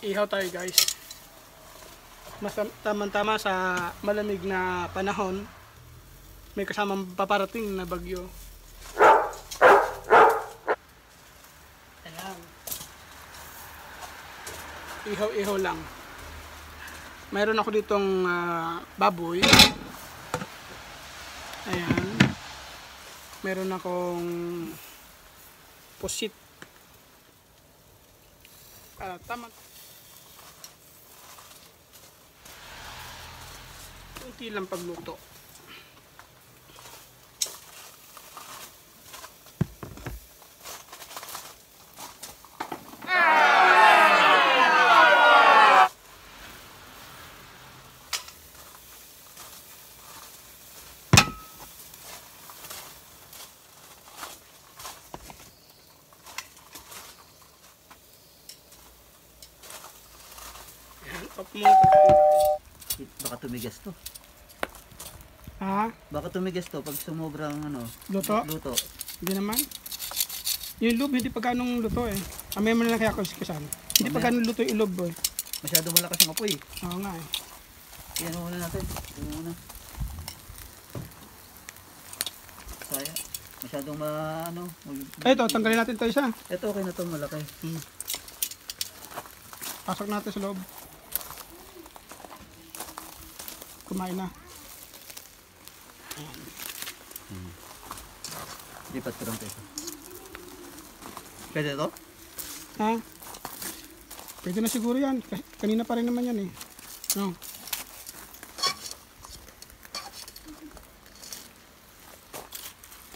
Ihaw tayo guys. Mas tamang-tama sa malamig na panahon. May kasamang paparating na bagyo. Ayan. Ihaw-ihaw lang. Mayroon ako ditong baboy. Ayan. Meron akong pusit. Tama. Kunti lang pagluto. Baka tumigas to. Ha? Baka tumigas to pag sumobrang Luto? luto. Hindi naman. Yung loob, hindi pa ganong luto eh. Amay mo na lang kaya kasan. Hindi pa ganong luto yung loob eh. Masyado malakas ang apoy. Oo nga eh. Yan muna natin. Yan muna. Saya. Masyadong Ay, ito, tanggalin natin ito isa. Ito okay na to, malaki. Pasok natin sa loob. Kumain na. Lipat ko lang ito. Pwede ito? Ha? Pwede na siguro yan. Kanina pa rin naman yan eh. No.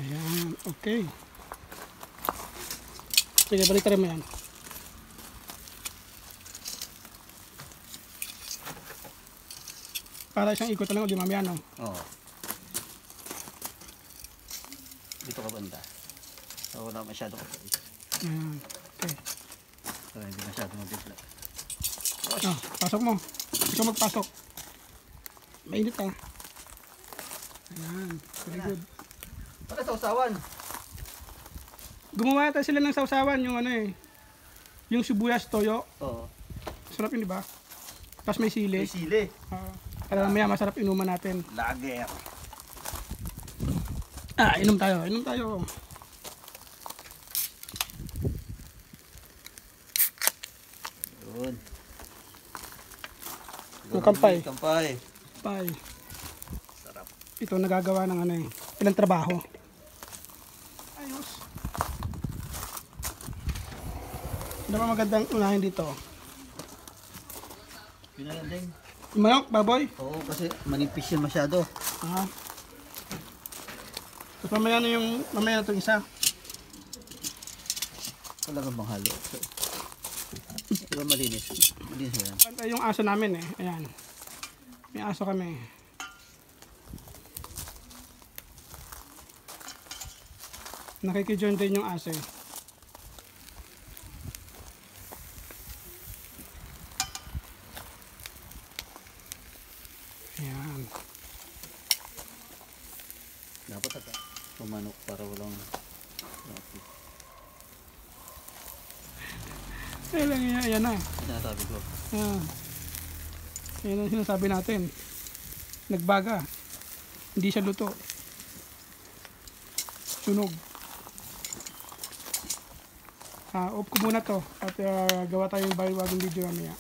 Ayan, okay. Sige, balik mo yan. Para isang ikot lang, di mamaya, no? Oo. Dito ka banda. So, wala masyado ka. Okay. So, hindi masyado mabigla. Oh, pasok mo. Ikaw magpasok. Mainit ah. Ayan, very good. Para sa usawan. Gumawa tayo sila ng sausawan, yung yung sibuyas toyo. Oo. Sarap yun, di ba? Tapos may sili. May sili. Para mamaya masarap inuman natin. Lager. Inom tayo, inom tayo. Yun. Yung kampay. Kampay. Kampay. Sarap. Ito nagagawa ng ilang trabaho. Ayos. Ano ba magandang unahin dito? Yun na lang din. Yung manok, baboy? Oo, kasi manipis yan masyado. Tapos mamaya na itong isa. Talagang manghalo. Diba malinis? Malinis yan. Pantay yung aso namin eh. Ayan. May aso kami. Nakikijoin din yung aso eh. Ayan. Dapat ata pumanok para walang Ayan na. sinasabi ko. Ayan ang sinasabi natin. Nagbaga. Hindi siya luto. Sunog. Off ko muna to at gawa tayong bagong video mamaya.